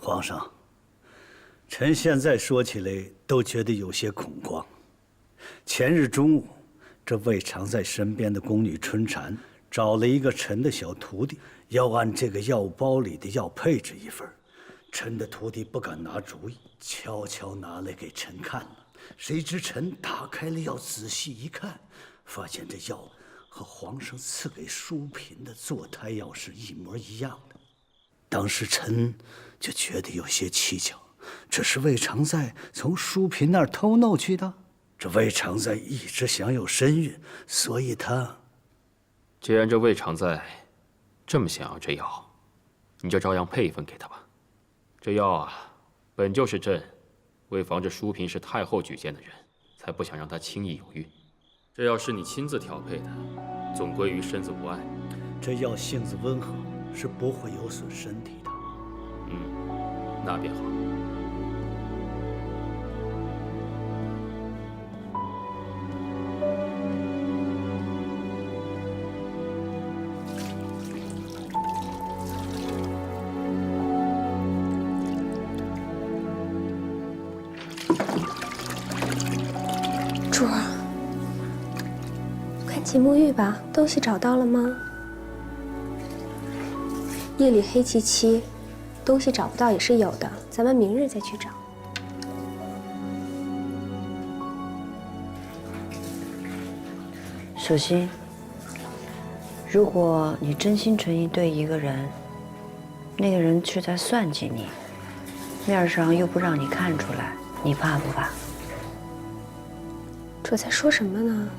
皇上，臣现在说起来都觉得有些恐慌。前日中午，这魏常在身边的宫女春蝉找了一个臣的小徒弟，要按这个药包里的药配置一份。臣的徒弟不敢拿主意，悄悄拿来给臣看了。谁知臣打开了药，仔细一看，发现这药和皇上赐给淑嫔的坐胎药是一模一样的。当时臣就觉得有些蹊跷，这是魏常在从淑嫔那儿偷弄去的。这魏常在一直享有身孕，所以他……既然这魏常在这么想要这药，你就照样配一份给他吧。这药啊，本就是朕为防着淑嫔是太后举荐的人，才不想让她轻易有孕。这药是你亲自调配的，总归于身子无碍。这药性子温和，是不会有损身体的。那便好。主儿，快起沐浴吧。东西找到了吗？夜里黑漆漆，东西找不到也是有的，咱们明日再去找。小新，如果你真心诚意对一个人，那个人却在算计你，面上又不让你看出来，你怕不怕？主在说什么呢？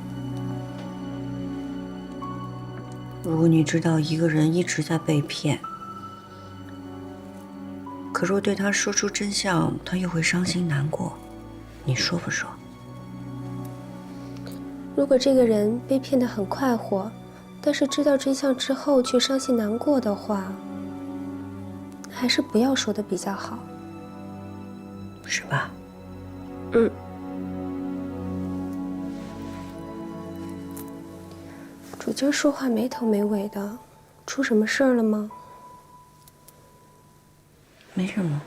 如果你知道一个人一直在被骗，可若对他说出真相，他又会伤心难过，你说不说？如果这个人被骗得很快活，但是知道真相之后却伤心难过的话，还是不要说的比较好，是吧？主今儿说话没头没尾的，出什么事儿了吗？没什么。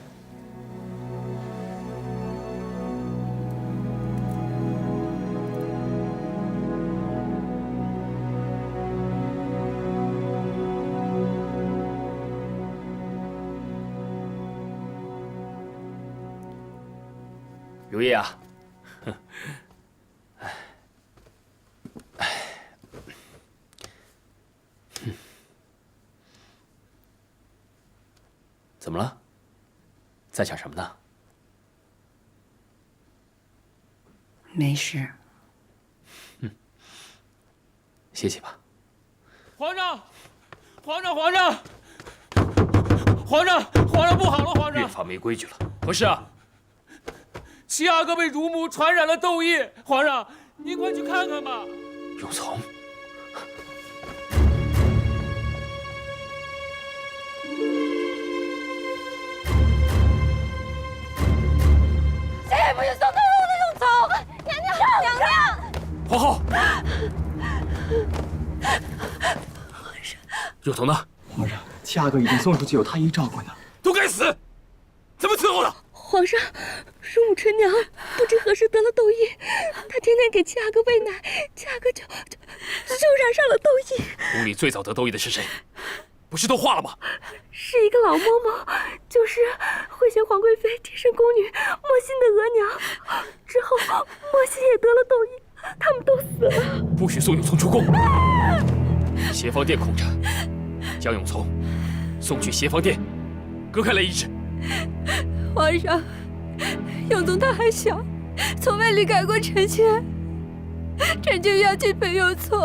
如意啊，怎么了？在想什么呢？没事。歇息吧。皇上，皇上，皇上，皇上，皇上不好了！皇上，越发没规矩了。何事啊？齐阿哥被乳母传染了痘疫，皇上，您快去看看吧。永从，谁也不许送他入的永从！娘娘，娘娘！皇后，永从呢？皇上，齐阿哥已经送出去，有太医照顾呢。都该死！怎么伺候的？皇上，乳母春娘不知何时得了痘疫，她天天给齐阿哥喂奶，齐阿哥就染上了痘疫。宫里最早得痘疫的是谁？不是都化了吗？是一个老嬷嬷，就是惠贤皇贵妃贴身宫女莫欣的额娘。之后莫欣也得了痘疫，他们都死了。不许送永从出宫。协芳殿空着，将永从送去协芳殿，隔开来医治。皇上，永从他还小，从未离开过臣妾，臣就要去陪永从。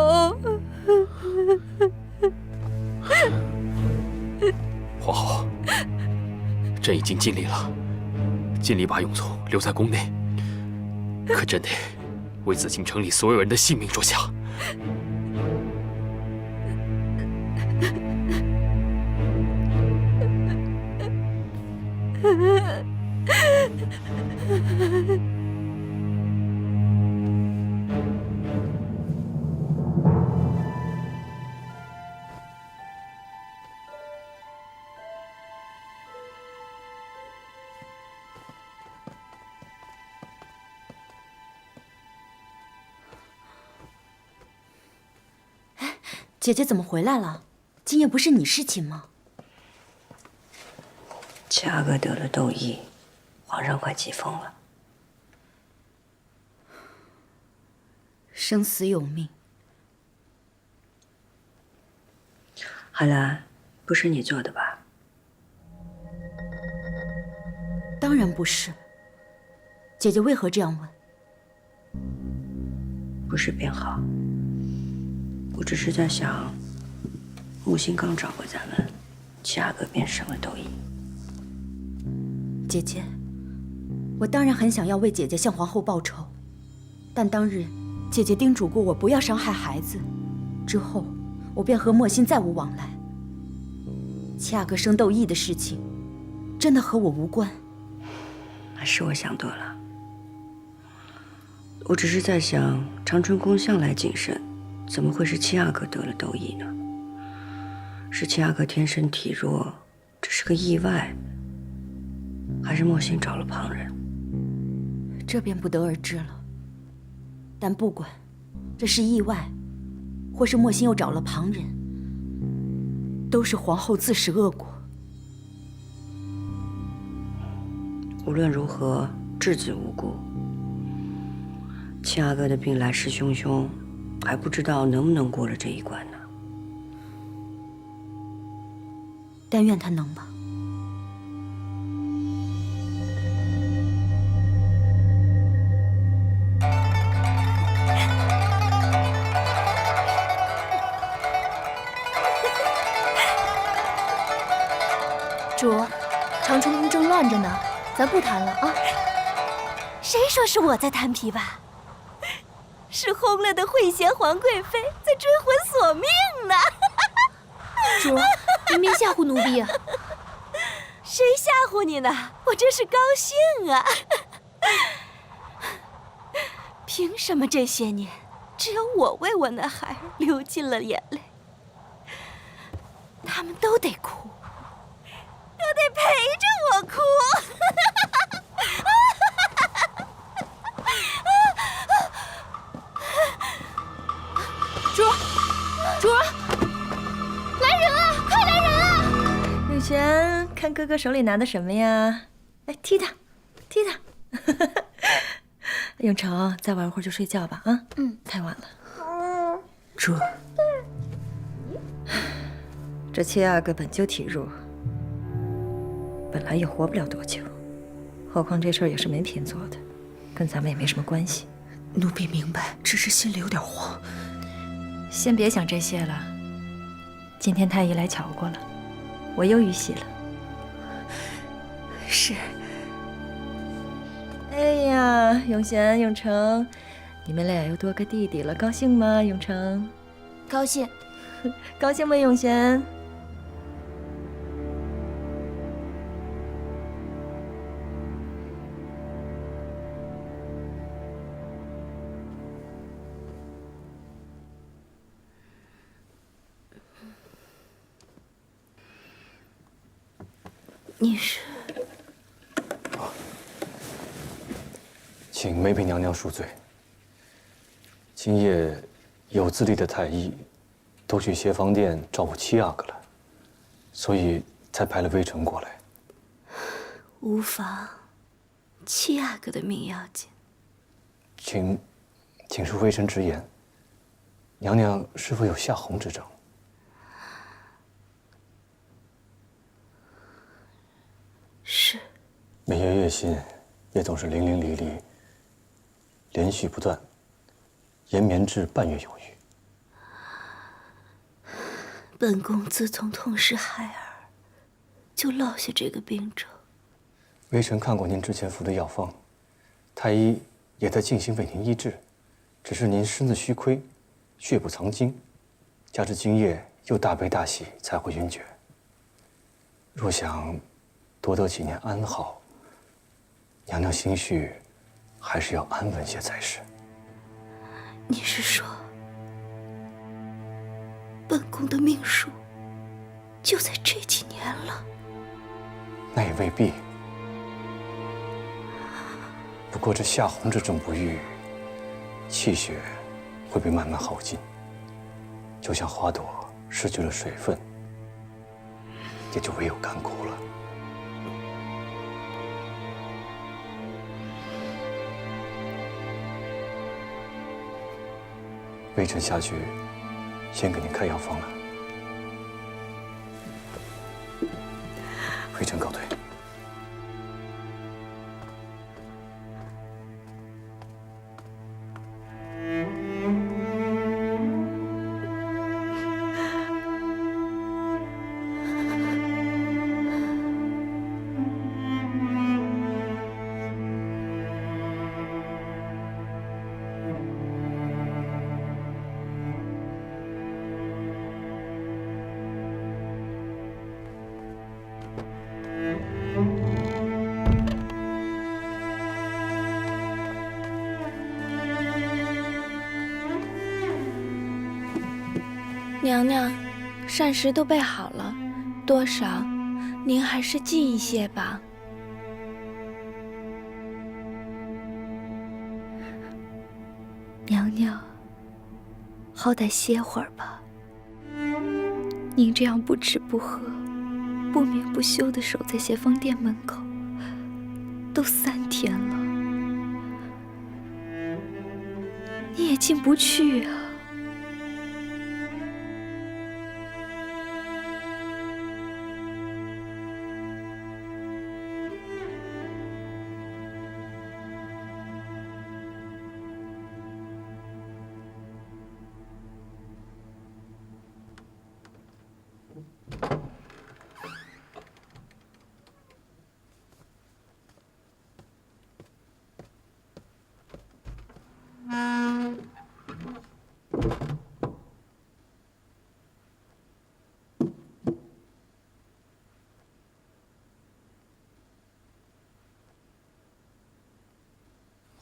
皇后，朕已经尽力了，尽力把永从留在宫内，可朕得为紫禁城里所有人的性命着想。姐姐怎么回来了？今夜不是你侍寝吗？七阿哥得了痘疫，皇上快急疯了。生死有命。海兰，不是你做的吧？当然不是。姐姐为何这样问？不是便好。我只是在想，木星刚找过咱们，七阿哥便生了痘疫。姐姐，我当然很想要为姐姐向皇后报仇，但当日姐姐叮嘱过我不要伤害孩子，之后我便和莫心再无往来。七阿哥生痘疫的事情，真的和我无关。还是我想多了。我只是在想，长春宫向来谨慎，怎么会是七阿哥得了痘疫呢？是七阿哥天生体弱，这是个意外，还是莫心找了旁人？这便不得而知了。但不管这是意外，或是莫心又找了旁人，都是皇后自食恶果。无论如何，稚子无辜。七阿哥的病来势汹汹，还不知道能不能过了这一关呢。但愿他能吧。主，长春宫正乱着呢，咱不谈了啊。谁说是我在弹琵琶？是轰了的惠贤皇贵妃在追魂索命呢。主，您别吓唬奴婢啊！谁吓唬你呢？我真是高兴啊！凭什么这些年只有我为我那孩儿流尽了眼泪？他们都得哭，都得陪着我哭。主，来人啊！快来人啊！永璇，看哥哥手里拿的什么呀？来踢他，踢他！永成，再玩会儿就睡觉吧啊！太晚了。主，这七阿哥本就体弱，本来也活不了多久，何况这事儿也是梅嫔做的，跟咱们也没什么关系。奴婢明白，只是心里有点慌。先别想这些了。今天太医来瞧过了，我又遇喜了。是。哎呀，永贤、永成，你们俩又多个弟弟了，高兴吗？永成，高兴。高兴吗？永贤。你是？请梅嫔娘娘恕罪。今夜有资历的太医都去协芳殿照顾七阿哥了，所以才派了微臣过来。无妨，七阿哥的命要紧。请恕微臣直言，娘娘是否有下红之症？是。每夜月信也总是淋淋漓漓，连续不断，延绵至半月有余。本宫自从痛失孩儿，就落下这个病症。微臣看过您之前服的药方，太医也在尽心为您医治，只是您身子虚亏，血不藏精，加之今夜又大悲大喜，才会晕厥。若想多得几年安好，娘娘心绪还是要安稳些才是。你是说，本宫的命数就在这几年了？那也未必。不过这下红之症不愈，气血会被慢慢耗尽，就像花朵失去了水分，也就唯有干枯了。微臣下去，先给您开药方了。微臣告退。娘娘，膳食都备好了，多少，您还是记一些吧。娘娘，好歹歇会儿吧。您这样不吃不喝，不眠不休地守在协芳殿门口，都3天了，你也进不去啊。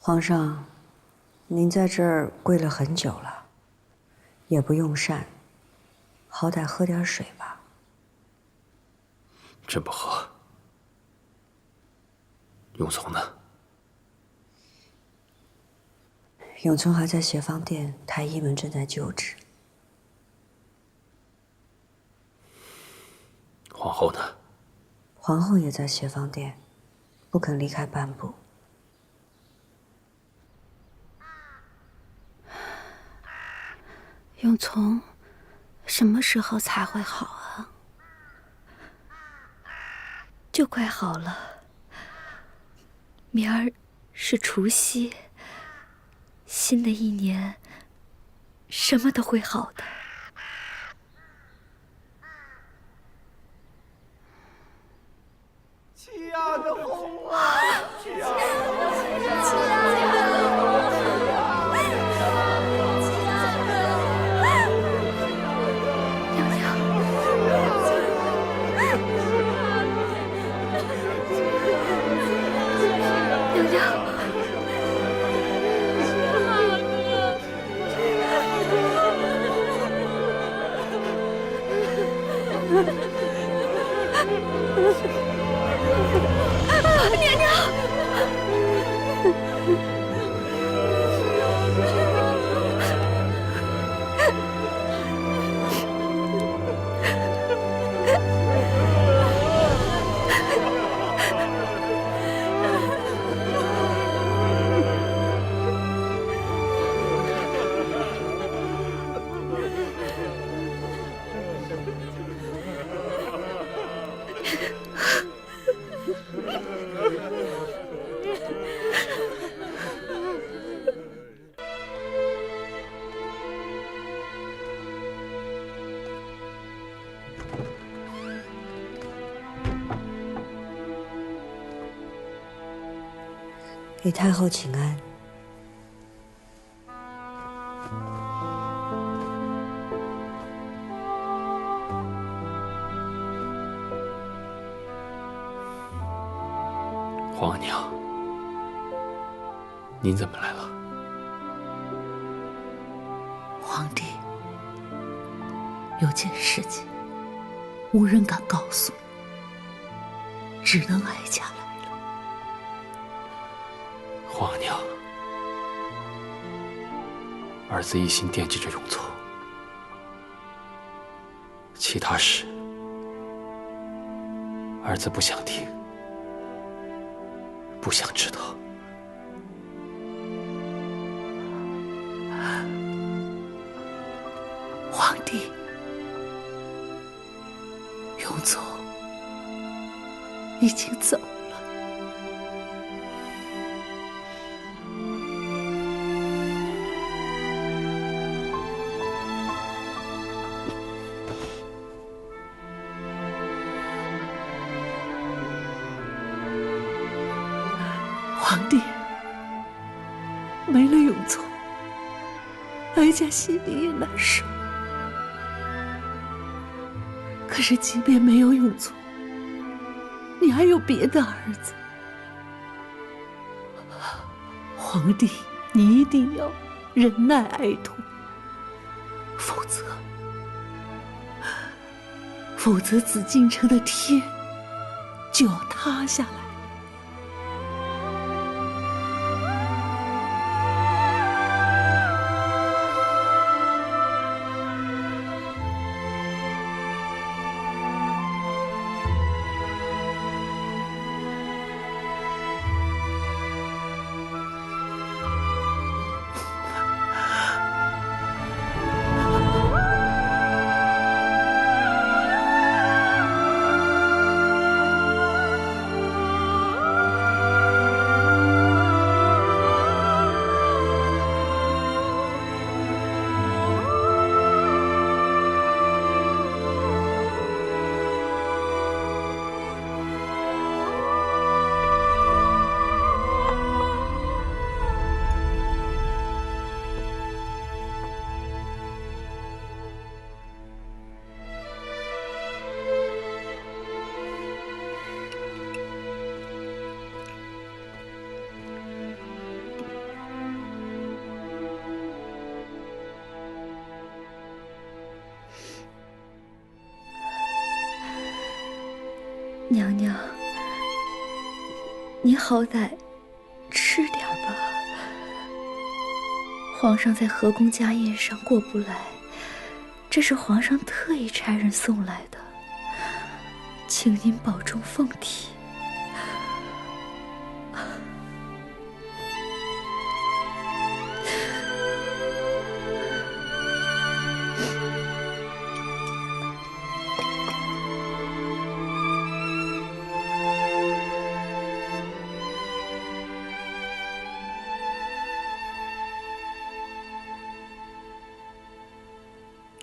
皇上，您在这儿跪了很久了，也不用膳，好歹喝点水吧。朕不喝。永从呢？永从还在协芳殿，太医们正在救治。皇后呢？皇后也在协芳殿，不肯离开半步。永从，什么时候才会好啊？就快好了。明儿是除夕，新的一年，什么都会好的。齐亚的红啊！齐亚的红！给太后请安。皇额娘，您怎么来了？皇帝，有件事情，无人敢告诉你，只能哀家来了。皇额娘，儿子一心惦记着永从，其他事，儿子不想听，不想知道。皇帝，永宗已经走了。皇帝，没了永宗，哀家心里也难受。可是，即便没有永宗，你还有别的儿子。皇帝，你一定要忍耐哀痛，否则紫禁城的天就要塌下来。娘娘，你好歹吃点吧。皇上在河宫家宴上过不来，这是皇上特意差人送来的，请您保重凤体。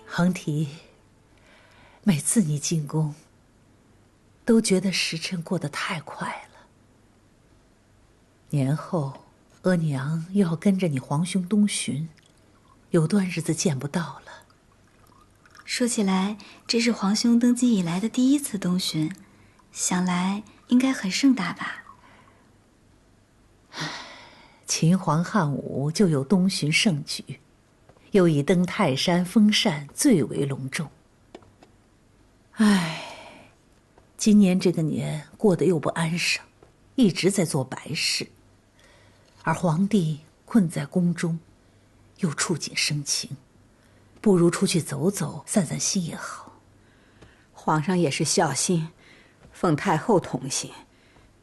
恒提，每次你进宫，都觉得时辰过得太快了。年后，额娘又要跟着你皇兄东巡，有段日子见不到了。说起来，这是皇兄登基以来的第一次东巡，想来应该很盛大吧？秦皇汉武就有东巡盛举，又以登泰山封禅最为隆重。唉，今年这个年过得又不安生，一直在做白事，而皇帝困在宫中，又触景生情，不如出去走走，散散心也好。皇上也是孝心，奉太后同行，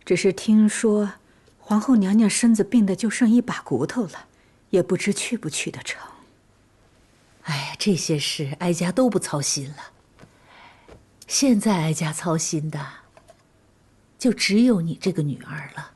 只是听说皇后娘娘身子病得就剩一把骨头了，也不知去不去得成。哎，这些事哀家都不操心了。现在哀家操心的，就只有你这个女儿了。